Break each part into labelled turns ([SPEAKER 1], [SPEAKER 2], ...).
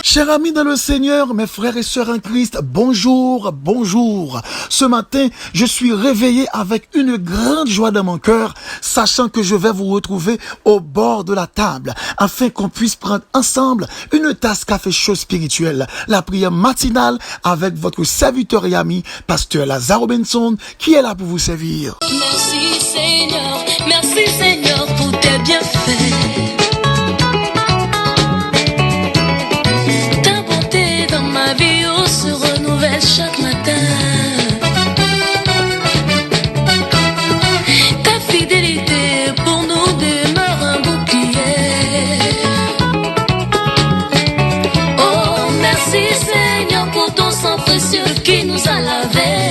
[SPEAKER 1] Chers amis dans le Seigneur, mes frères et sœurs en Christ, bonjour, bonjour. Ce matin, je suis réveillé avec une grande joie dans mon cœur, sachant que je vais vous retrouver au bord de la table, afin qu'on puisse prendre ensemble une tasse café chaud spirituel, la prière matinale avec votre serviteur et ami, pasteur Lazaro Benson, qui est là pour vous servir.
[SPEAKER 2] Merci Seigneur pour tes bienfaits. Chaque matin, ta fidélité pour nous demeure un bouclier. Oh, merci Seigneur pour ton sang précieux qui nous a lavés.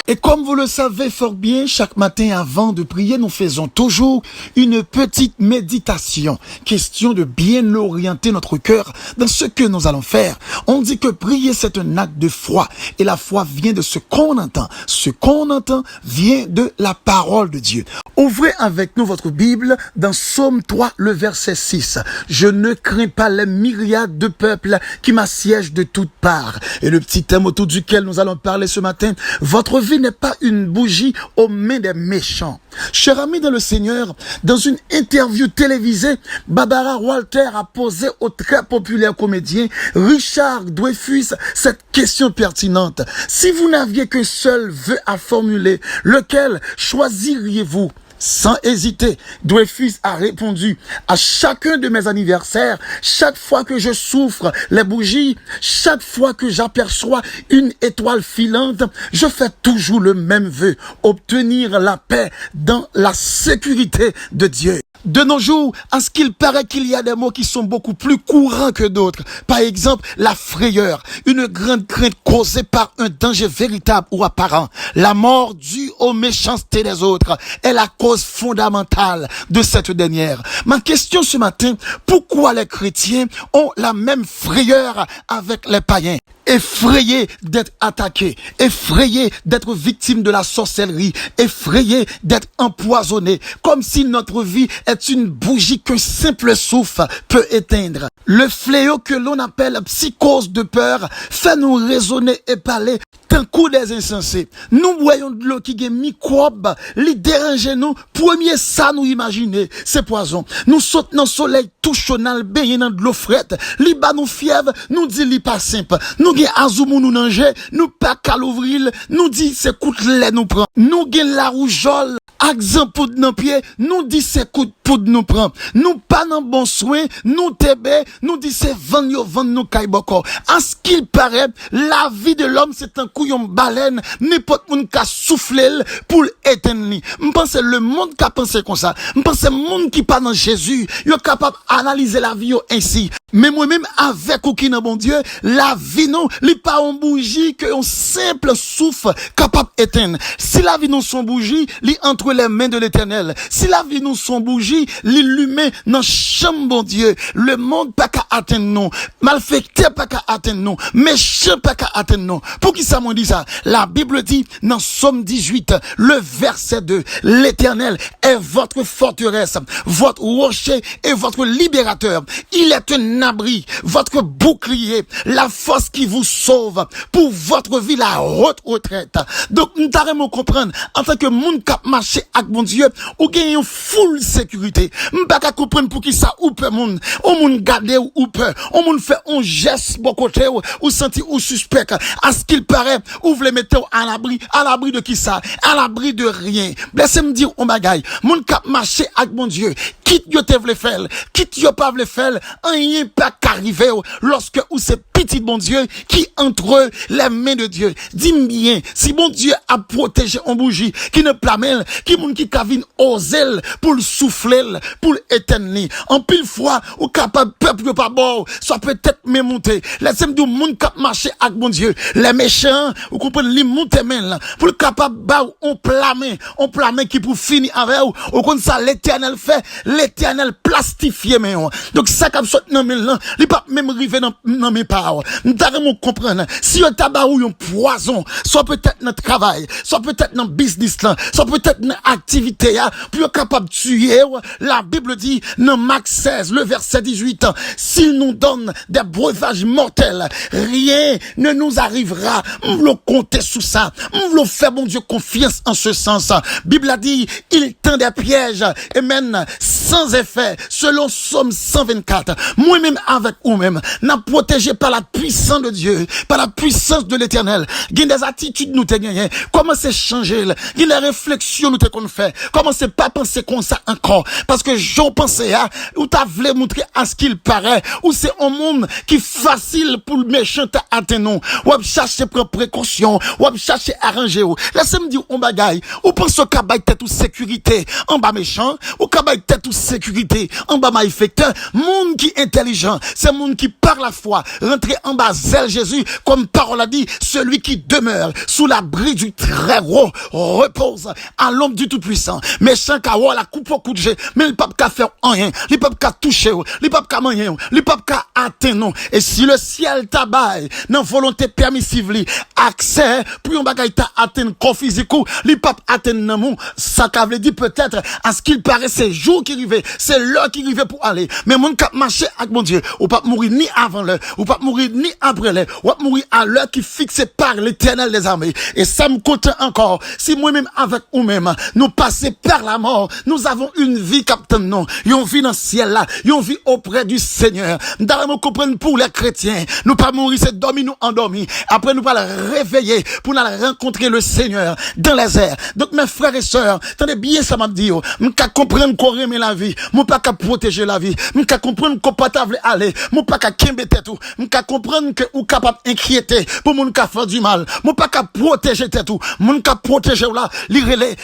[SPEAKER 1] Et comme vous le savez fort bien, chaque matin avant de prier, nous faisons toujours une petite méditation. Question de bien orienter notre cœur dans ce que nous allons faire. On dit que prier, c'est un acte de foi. Et la foi vient de ce qu'on entend. Ce qu'on entend vient de la parole de Dieu. Ouvrez avec nous votre Bible dans Psaume 3, le verset 6. Je ne crains pas les myriades de peuples qui m'assiègent de toutes parts. Et le petit thème autour duquel nous allons parler ce matin, votre vie n'est pas une bougie aux mains des méchants. Chers amis dans le Seigneur, dans une interview télévisée, Barbara Walters a posé au très populaire comédien Richard Dreyfuss cette question pertinente. Si vous n'aviez qu'un seul vœu à formuler, lequel choisiriez-vous? Sans hésiter, Dreyfuss a répondu: à chacun de mes anniversaires, chaque fois que je souffre les bougies, chaque fois que j'aperçois une étoile filante, je fais toujours le même vœu: obtenir la paix dans la sécurité de Dieu. De nos jours, à ce qu'il paraît qu'il y a des mots qui sont beaucoup plus courants que d'autres. Par exemple, la frayeur, une grande crainte causée par un danger véritable ou apparent. La mort due aux méchancetés des autres est la cause fondamentale de cette dernière. Ma question ce matin, pourquoi les chrétiens ont la même frayeur avec les païens? Effrayés d'être attaqués, effrayés d'être victimes de la sorcellerie, effrayés d'être empoisonnés, comme si notre vie est une bougie qu'un simple souffle peut éteindre. Le fléau que l'on appelle psychose de peur fait nous raisonner et parler d'un coup des insensés. Nous voyons de l'eau qui est microbe, li dérange nous, premier ça nous imaginer, c'est poison. Nous sautons dans le soleil tout chaud, baigner dans de l'eau frette, li ba nous fièvre, nous dit li pas simple. Nous gen azoumou nous nanger, nous pas qu'à l'ouvrir, nous dit c'est coup de lait nous prend. Nous gen la rougeole, accent poudre dans pied, nous dit c'est coup de poudre nous prend. Nous pas dans bon soin, nous tébé, nous dit c'est vend nous kay boko. À ce qu'il paraît, la vie de l'homme c'est un couillon baleine, n'importe moun ka souffler pour éteindre. M'pense le monde qui pense comme ça. M'pense monde qui pas dans Jésus, yo capable analyser la vie ainsi. Mais moi-même avec ou qui dans bon Dieu, la vie non, li pas un bougie que un simple souffle capable éteindre. Si la vie non son bougie, li entre les mains de l'Éternel. Si la vie non son bougie, li l'humain dans chambre bon Dieu. Le monde pas qu'à atteindre non, malfecté pas qu'à atteindre non, méchant pas qu'à atteindre non. Pour qui ça m'en dit ça? La Bible dit dans Psaume 18, le verset 2, l'Éternel est votre forteresse, votre rocher et votre libérateur. Il est un abri, votre bouclier, la force qui vous sauve pour votre vie, la haute retraite. Donc, nous devons comprendre, en tant que monde qui marche avec mon Dieu, ou gagne une full sécurité. Nous pas comprendre pour qui ça ou peut monde, ou monde garder ou peut, ou monde fait un geste bon côté ou senti ou suspect. À ce qu'il paraît, ou vous les mettez à l'abri de qui ça? À l'abri de rien. Laissez-moi dire, oh bagaille, monde qui marche avec mon Dieu, quitte yo te vle faire, quitte yo pas vle faire, rien pas qu'arriver lorsque ou c'est petit bon Dieu qui entre les mains de Dieu. Dis-moi bien, si bon Dieu a protégé un bougie qui ne plamel, qui moun qui kavine aux ailes pour le souffler, pour l'éteindre. En pile fois, ou capable peuple pas bon, soit peut-être même monter. Laissez-moi dire moun cap marcher avec bon Dieu. Les méchants, vous comprenez, les monter main là, pour le capable ba on plame qui pour finir avec ou comme ça l'Éternel fait, l'Éternel plastifié mais donc ça cap saute dans main là, il pas même river dans mes paroles. Nous comprendre si on tabac ou un poison, soit peut-être notre travail, soit peut-être dans business là, soit peut-être dans activité là, pour capable de tuer. La Bible dit dans Marc 16 le verset 18, s'il nous donne des breuvages mortels, rien ne nous arrivera. On veut compter sous ça. On veut faire bon Dieu confiance en ce sens. Bible a dit, il tend des pièges et mène sans effet, selon Somme 124. Moi-même avec vous-même, n'a protégé par la puissance de Dieu, par la puissance de l'Éternel. Il y a des attitudes nous te gagné. Comment c'est changer? Il y a des réflexions nous te qu'on fait. Comment c'est pas penser comme ça encore? Parce que j'en pensais à, ou t'as voulu montrer à ce qu'il paraît, ou c'est un monde qui facile pour le méchant atteindre. Ou chercher prendre précaution, ou chercher arranger. Laissez-moi dire on bagaille. Ou pense au cabay tête ou sécurité en bas méchant, ou cabay tête ou sécurité en bas malfecteur. Monde qui intelligent, c'est monde qui par la foi rentrer en bas zèle Jésus, comme parole a dit, celui qui demeure sous l'abri du Très-Haut repose à l'ombre du Tout-Puissant. Méchant qui a la coupe au coup de jet, mais il peut pas faire rien, il peut pas toucher, il peut pas manger, il peut pas atteindre. Et si le ciel tabaille, dans volonté permissive, accès, pour un bagay ta atteindre corps physique, il peut atteindre non mon, ça veut dire peut-être, à ce qu'il paraît, c'est jour qui arrive, c'est l'heure qui arrive pour aller. Mais mon cap marcher avec mon Dieu, ou pas mourir ni avant l'heure, ou pas mourir ni après l'heure, ou pas mourir à l'heure qui fixée par l'Éternel des armées. Et ça me compte encore, si moi-même avec vous-même, nous passons par la mort, nous avons une vie captain non, une vie dans le ciel là, une vie auprès du Seigneur. Nous devons comprendre pour les chrétiens, nous pas mourir, c'est dormir, nous endormir. Après nous pas le réveiller pour nous rencontrer le Seigneur dans les airs. Donc mes frères et sœurs, attendez bien ça m'a dit, nous qu'à comprendre qu'on remet la vie, nous pas qu'à protéger la vie, nous qu'à comprendre qu'on pas aller, nous pas qu'à kembe tête tout, nous qu'à comprendre que ou capable inquiéter pour nous qu'à faire du mal, nous pas qu'à protéger tête tout, nous qu'à protéger là,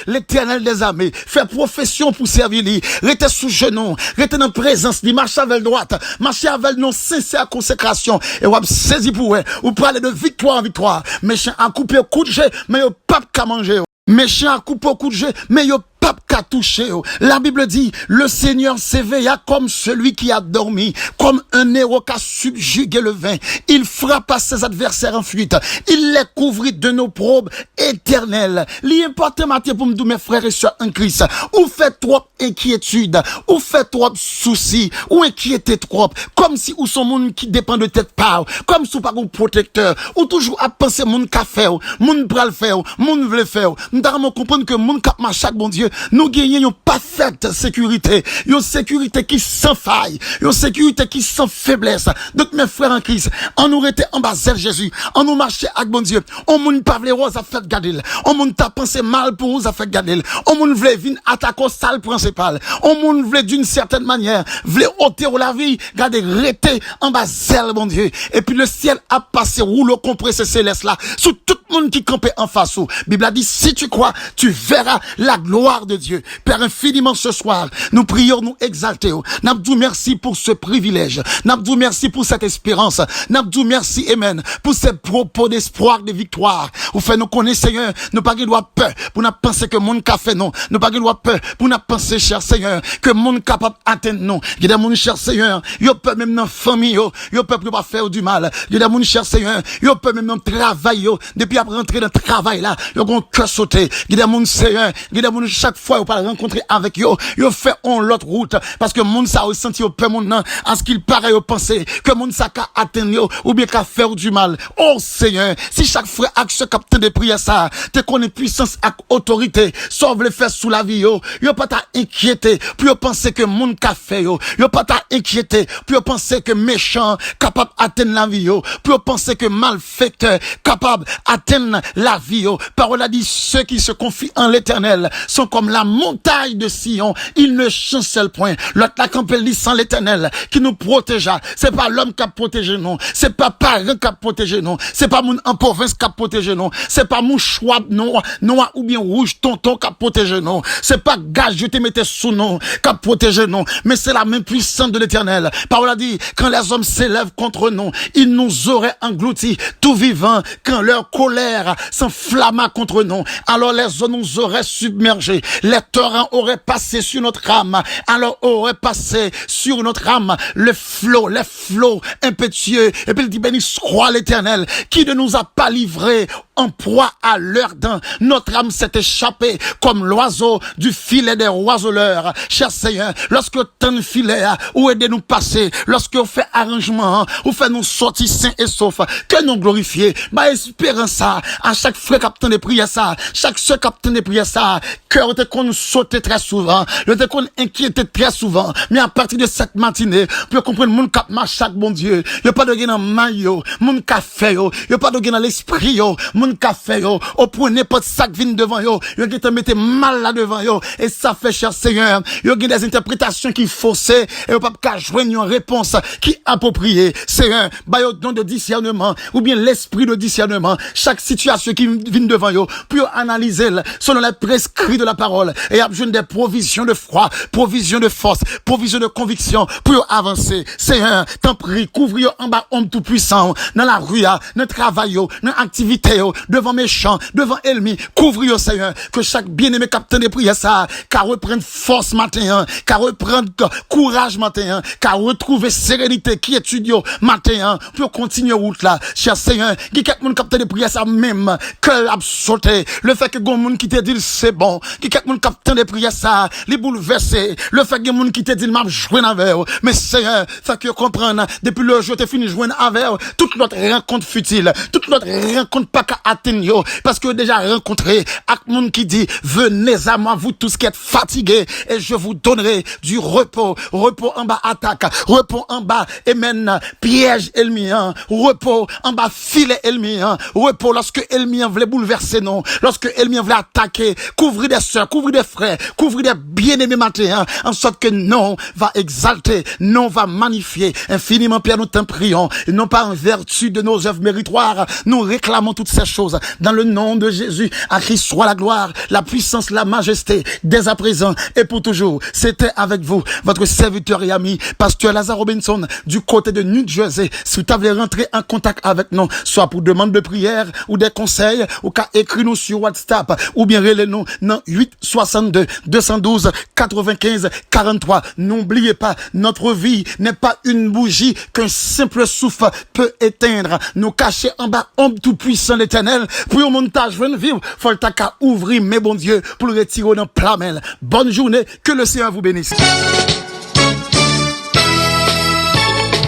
[SPEAKER 1] l'Éternel des armées, faire profession pour servir lui, rester sous genou, rester dans présence, lui marcher avec droite, marcher avec non sincère consécration et ou saisi pour ou parler de victoire en victoire. Méchant à couper au coup de jet, mais au pape qu'à manger. Méchant à couper au coup de jet, mais au pape qu'à toucher. La Bible dit, le Seigneur s'éveilla comme celui qui a dormi, comme un héros qui a subjugué le vin. Il frappa ses adversaires en fuite. Il les couvrit de nos probes éternelles. L'important matin pour me dire, mes frères et sœurs en Christ, ou fait trop inquiétude, ou fait trop soucis, ou inquiété trop, comme si ou son monde qui dépend de tête part, comme si ou pas un protecteur, ou toujours à penser moun ka faire, moun pral faire, moun vle faire. Nous devons comprendre que moun kap marche chaque bon Dieu, nous gagnons une parfaite sécurité, une sécurité qui sans faille, une sécurité qui sans faiblesse. Donc mes frères en Christ, on nous était en bas de Jésus, on nous marchait avec bon Dieu, on moun pas vle rose a fait garder, on moun t'a pensé mal pour nous a fait garder, on moun vle vin attaquer salle principale, on moun vle d'une certaine manière, vle ôter la vie, garder rester en bas de bon Dieu. Et puis le ciel a passé rouleau compressé céleste là, sous tout le monde qui campait en face. Bible a dit, si tu crois, tu verras la gloire de Dieu. Père, infiniment ce soir, nous prions, nous exalter. N'abdou merci pour ce privilège. N'abdou merci pour cette espérance. N'abdou merci, amen, pour ces propos d'espoir, de victoire. Ou fait nous connaître, Seigneur, nous pas qu'il peur pour nous penser que mon café non. Nous pas qu'il peur pour nous penser, cher Seigneur, que mon capable atteindre non. Il y a des mon cher Seigneur, yo peut même dans famille yo peut pas faire du mal. Il y a des mon cher Seigneur, yo peut même dans travail depuis après rentrer dans le travail là, yo gon cœur sauter. Il y a des mon Seigneur, il y a des mon chaque fois yo pas rencontrer avec yo fait on l'autre route parce que moun ça ressenti au peur mon nan en ce qu'il paraît au penser que moun ça ka atteindre yo ou bien ka faire du mal. Oh Seigneur, si chaque frère ak ce captain de prière ça, te connaît puissance ak autorité, sauve le faire sous la vie yo pas ta inquiéter, puis penser que moun ka fait yo pas ta inquiéter, puis penser que méchant capable atteindre la vie yo, puis penser que malfaiteur capable atteindre la vie yo. Parole a dit ceux qui se confient en l'Éternel sont comme comme la montagne de Sion, il ne chancelle point. L'autre la campé sans l'Éternel qui nous protégea. C'est pas l'homme qui a protégé nous, c'est pas parent qui a protégé nous, c'est pas mon en province qui a protégé nous, c'est pas mon choix noir ou bien rouge tonton qui a protégé nous, c'est pas gage je te mettais sous nous qui a protégé nous, mais c'est la main puissante de l'Éternel. Parole a dit, quand les hommes s'élèvent contre nous, ils nous auraient engloutis tout vivant. Quand leur colère s'enflamma contre nous, alors les eaux nous auraient submergés, les torrents auraient passé sur notre âme, alors auraient passé sur notre âme les flots impétueux. Et puis il dit, béni soit l'Éternel qui ne nous a pas livrés en proie à leur dent. Notre âme s'est échappée comme l'oiseau du filet des oiseleurs. Cher Seigneur, lorsque tant de filets, ou aidez-nous passer, lorsque on fait arrangement, ou fait nous sortir sains et saufs, que nous glorifier. Bah, espérant ça, à chaque frère capitaine de prière ça, chaque soeur capitaine de prière ça, que on te qu'on sautait très souvent, le te qu'on inquiétait très souvent, mais à partir de cette matinée, pour comprendre mon cap marche chaque bon Dieu, y'a pas de gain dans maillot, mon café yo, y'a pas de gain dans l'esprit yo, mon café yo, au point n'importe sac vine devant yo, y'a qui te mette mal là devant yo, et ça fait cher Seigneur, y'a des interprétations qui faussées, et y'a pas qu'à joindre une réponse qui appropriée, Seigneur, bah y'a don de discernement, ou bien l'esprit de discernement, chaque situation qui vient devant yo, pour analyser selon les prescrits de la parole, et y'a besoin des provisions de foi, provisions de force, provisions de conviction, pour avancer, Seigneur, t'en prie, couvre yo en bas, homme tout puissant, dans la rue, dans le travail, dans l'activité, devant méchants, devant ennemis, couvre yo, Seigneur, que chaque bien-aimé capitaine de prière ça, qu'à reprendre force matin, qu'à reprendre courage matin, qu'à retrouver sérénité qui étudie matin, pour continuer route là, cher Seigneur, qui quelqu'un monde capitaine de prière ça même, que a sauté, le fait que gon monde qui te dit c'est bon, qui quelqu'un monde capitaine de prière ça, les bouleverser, le fait que monde qui te dit m'a jouer avec, mais Seigneur, fait que comprendre, depuis le jour t'es fini jouer avec, toute notre rencontre futile, toute notre rencontre pas qu'à atteindre, parce que déjà rencontré, avec monde qui dit, venez à moi, vous tous qui êtes fatigués, et je vous donnerai du repos, repos en bas attaque, repos en bas, amen, piège ennemi, repos en bas filet ennemi, repos lorsque ennemi voulait bouleverser non, lorsque ennemi voulait attaquer, couvrir des sœurs, couvrir des frères, couvrir des bien-aimés matin, en sorte que non va exalter, non va magnifier, infiniment Père nous t'en prions, et non pas en vertu de nos œuvres méritoires, nous réclamons toutes ces choses, dans le nom de Jésus, à Christ soit la gloire, la puissance, la majesté, dès à présent et pour toujours. C'était avec vous, votre serviteur et ami, pasteur Lazare Robinson, du côté de New Jersey. Si vous voulez rentrer en contact avec nous, soit pour demande de prière ou des conseils, ou qu'à écrire nous sur WhatsApp, ou bien relais-nous dans 862 212 95 43. N'oubliez pas, notre vie n'est pas une bougie qu'un simple souffle peut éteindre. Nous cacher en bas, homme tout puissant l'Éternel, pour un montage venir vivre, faut le qu'à ouvrir, mes bon Dieu, pour le retirer dans plamel. Bonne journée, que le Seigneur vous bénisse.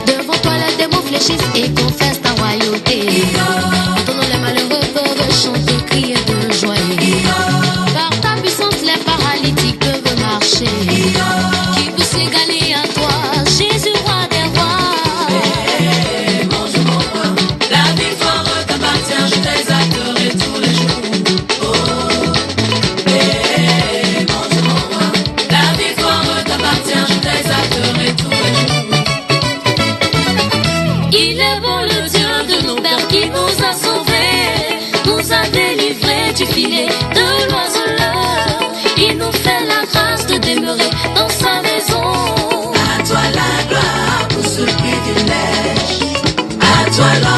[SPEAKER 2] Devant toi les démons fléchissent et confessent ta royauté. Entendons les malheureux peuvent chanter, crier de joie. Par ta puissance les paralytiques peuvent marcher. Qui peut s'égaler à toi, Jésus roi des rois.
[SPEAKER 3] Bonjour mon roi, la victoire t'appartient, je t'exalterai tous les jours. Bonjour mon roi, la victoire t'appartient, je t'exalterai tous les jours.
[SPEAKER 2] Il est bon le Dieu de nos pères qui nous a sauvés, nous a délivrés du filet de l'oiseleur. Il nous fait la grâce de demeurer dans sa maison.
[SPEAKER 3] À toi la gloire pour ce privilège. À toi la